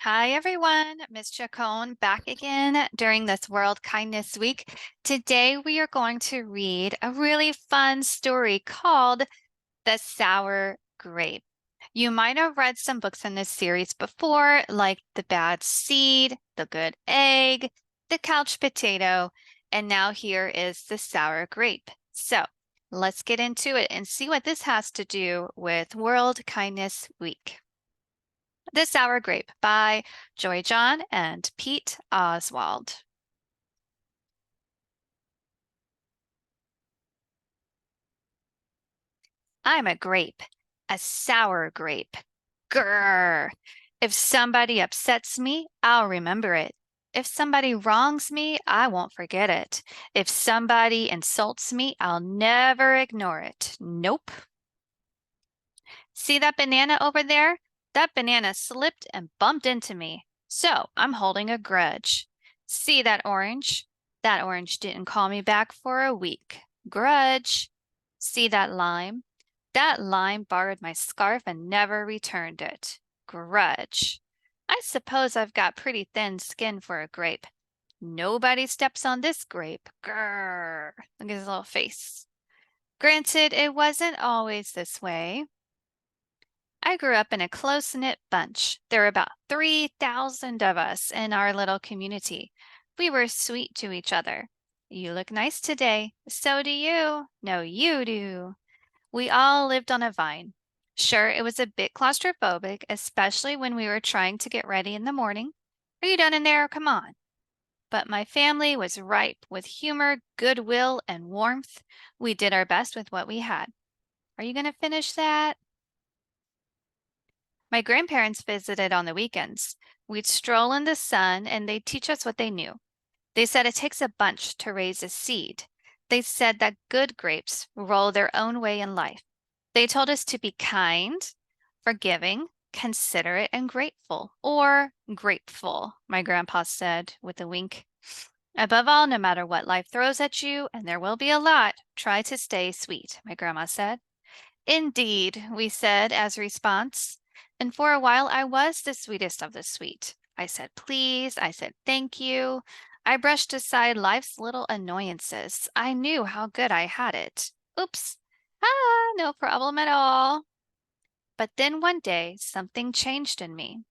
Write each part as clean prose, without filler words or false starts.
Hi, everyone. Miss Chacon back again during this World Kindness Week. Today, we are going to read a really fun story called The Sour Grape. You might have read some books in this series before, like The Bad Seed, The Good Egg, The Couch Potato, and now here is The Sour Grape. So let's get into it and see what this has to do with World Kindness Week. The Sour Grape by Joy John and Pete Oswald. I'm a grape, a sour grape. Grrr. If somebody upsets me, I'll remember it. If somebody wrongs me, I won't forget it. If somebody insults me, I'll never ignore it. Nope. See that banana over there? That banana slipped and bumped into me. So I'm holding a grudge. See that orange? That orange didn't call me back for a week. Grudge. See that lime? That lime borrowed my scarf and never returned it. Grudge. I suppose I've got pretty thin skin for a grape. Nobody steps on this grape. Grrr. Look at his little face. Granted, it wasn't always this way. I grew up in a close-knit bunch. There were about 3,000 of us in our little community. We were sweet to each other. You look nice today. So do you. No, you do. We all lived on a vine. Sure, it was a bit claustrophobic, especially when we were trying to get ready in the morning. Are you done in there? Come on. But my family was ripe with humor, goodwill, and warmth. We did our best with what we had. Are you going to finish that? My grandparents visited on the weekends. We'd stroll in the sun and they'd teach us what they knew. They said it takes a bunch to raise a seed. They said that good grapes roll their own way in life. They told us to be kind, forgiving, considerate, and grateful, or grateful, my grandpa said with a wink. Above all, no matter what life throws at you, and there will be a lot, try to stay sweet, my grandma said. Indeed, we said as response. And for a while I was the sweetest of the sweet. I said please, I said thank you. I brushed aside life's little annoyances. I knew how good I had it. Oops. No problem at all. But then one day something changed in me.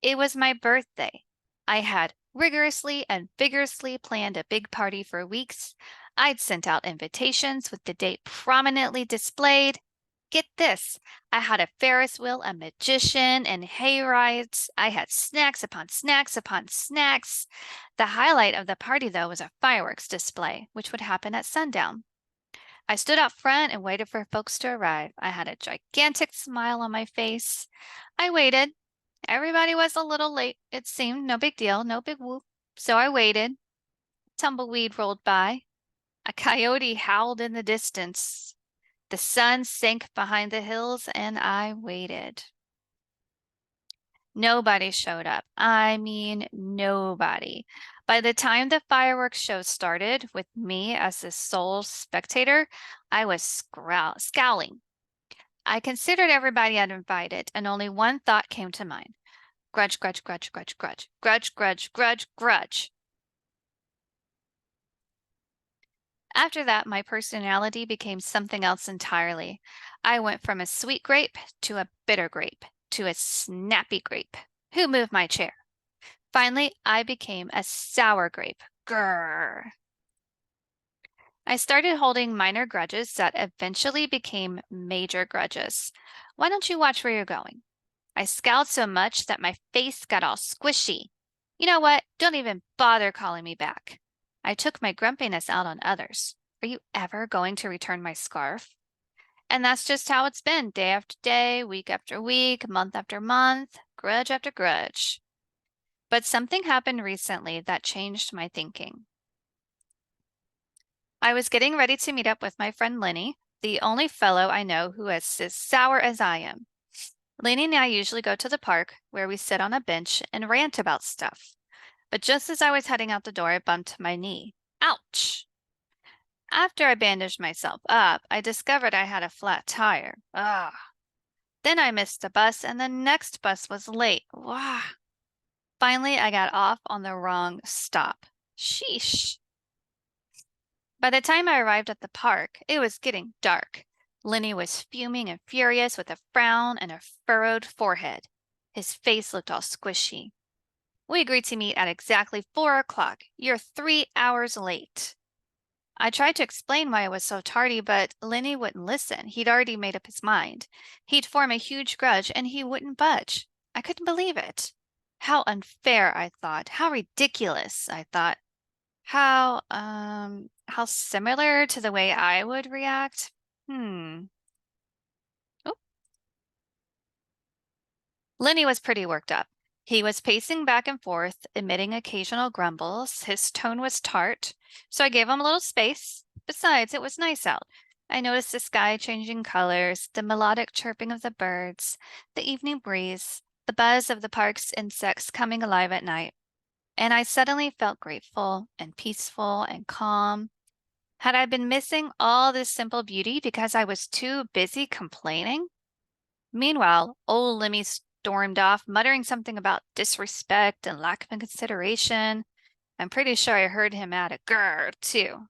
It was my birthday. I had rigorously and vigorously planned a big party for weeks. I'd sent out invitations with the date prominently displayed. Get this, I had a Ferris wheel, a magician, and hay rides. I had snacks upon snacks upon snacks. The highlight of the party, though, was a fireworks display, which would happen at sundown. I stood out front and waited for folks to arrive. I had a gigantic smile on my face. I waited. Everybody was a little late, it seemed. No big deal, no big whoop. So I waited. Tumbleweed rolled by. A coyote howled in the distance. The sun sank behind the hills, and I waited. Nobody showed up. I mean, nobody. By the time the fireworks show started, with me as the sole spectator, I was scowling. I considered everybody I'd invited, and only one thought came to mind. Grudge, grudge, grudge, grudge, grudge, grudge, grudge, grudge, grudge. After that, my personality became something else entirely. I went from a sweet grape to a bitter grape to a snappy grape. Who moved my chair? Finally, I became a sour grape. Grrr. I started holding minor grudges that eventually became major grudges. Why don't you watch where you're going? I scowled so much that my face got all squishy. You know what? Don't even bother calling me back. I took my grumpiness out on others. Are you ever going to return my scarf? And that's just how it's been, day after day, week after week, month after month, grudge after grudge. But something happened recently that changed my thinking. I was getting ready to meet up with my friend Lenny, the only fellow I know who is as sour as I am. Lenny and I usually go to the park where we sit on a bench and rant about stuff. But just as I was heading out the door, I bumped my knee. Ouch! After I bandaged myself up, I discovered I had a flat tire. Ah! Then I missed a bus and the next bus was late. Wow. Finally, I got off on the wrong stop. Sheesh. By the time I arrived at the park, it was getting dark. Lenny was fuming and furious with a frown and a furrowed forehead. His face looked all squishy. We agreed to meet at exactly 4 o'clock. You're 3 hours late. I tried to explain why I was so tardy, but Lenny wouldn't listen. He'd already made up his mind. He'd form a huge grudge and he wouldn't budge. I couldn't believe it. How unfair, I thought. How ridiculous, I thought. How similar to the way I would react? Hmm. Oh, Lenny was pretty worked up. He was pacing back and forth, emitting occasional grumbles. His tone was tart, so I gave him a little space. Besides, it was nice out. I noticed the sky changing colors, the melodic chirping of the birds, the evening breeze, the buzz of the park's insects coming alive at night. And I suddenly felt grateful and peaceful and calm. Had I been missing all this simple beauty because I was too busy complaining? Meanwhile, old Lemmy stormed off, muttering something about disrespect and lack of consideration. I'm pretty sure I heard him add a grr, too.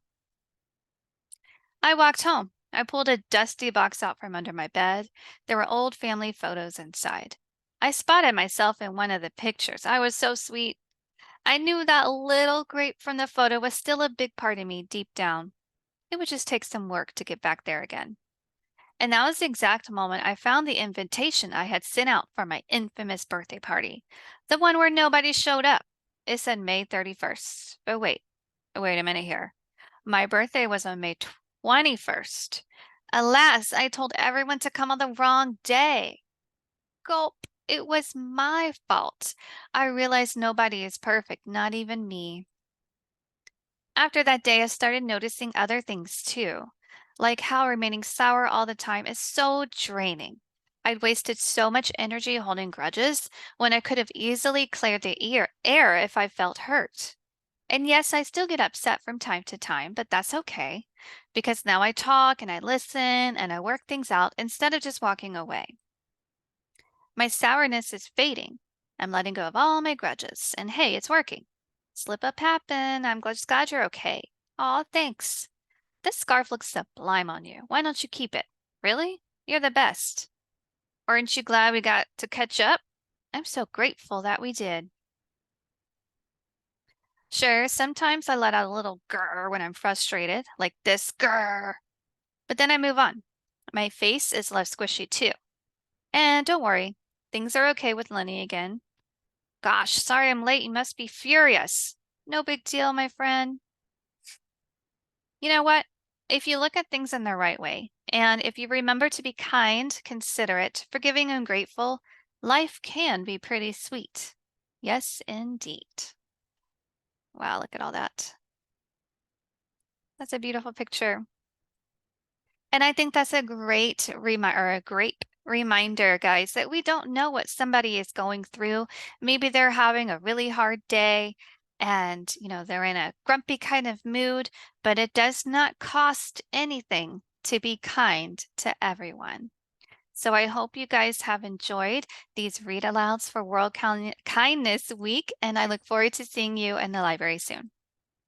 I walked home. I pulled a dusty box out from under my bed. There were old family photos inside. I spotted myself in one of the pictures. I was so sweet. I knew that little grape from the photo was still a big part of me deep down. It would just take some work to get back there again. And that was the exact moment I found the invitation I had sent out for my infamous birthday party, the one where nobody showed up. It said May 31st. But wait a minute here. My birthday was on May 21st. Alas, I told everyone to come on the wrong day. Gulp. It was my fault. I realized nobody is perfect, not even me. After that day, I started noticing other things too, like how remaining sour all the time is so draining. I'd wasted so much energy holding grudges when I could have easily cleared the air if I felt hurt. And yes, I still get upset from time to time, but that's okay because now I talk and I listen and I work things out instead of just walking away. My sourness is fading. I'm letting go of all my grudges. And hey, it's working. Slip up happened. I'm just glad you're okay. Aw, thanks. This scarf looks sublime on you. Why don't you keep it? Really? You're the best. Aren't you glad we got to catch up? I'm so grateful that we did. Sure, sometimes I let out a little grr when I'm frustrated, like this grr. But then I move on. My face is less squishy too. And don't worry, things are okay with Lenny again. Gosh, sorry I'm late. You must be furious. No big deal, my friend. You know what? If you look at things in the right way, and if you remember to be kind, considerate, forgiving, and grateful, life can be pretty sweet. Yes, indeed. Wow, look at all that. That's a beautiful picture. And I think that's a great reminder, guys, that we don't know what somebody is going through. Maybe they're having a really hard day and, they're in a grumpy kind of mood, but it does not cost anything to be kind to everyone. So I hope you guys have enjoyed these read alouds for Kindness Week, and I look forward to seeing you in the library soon.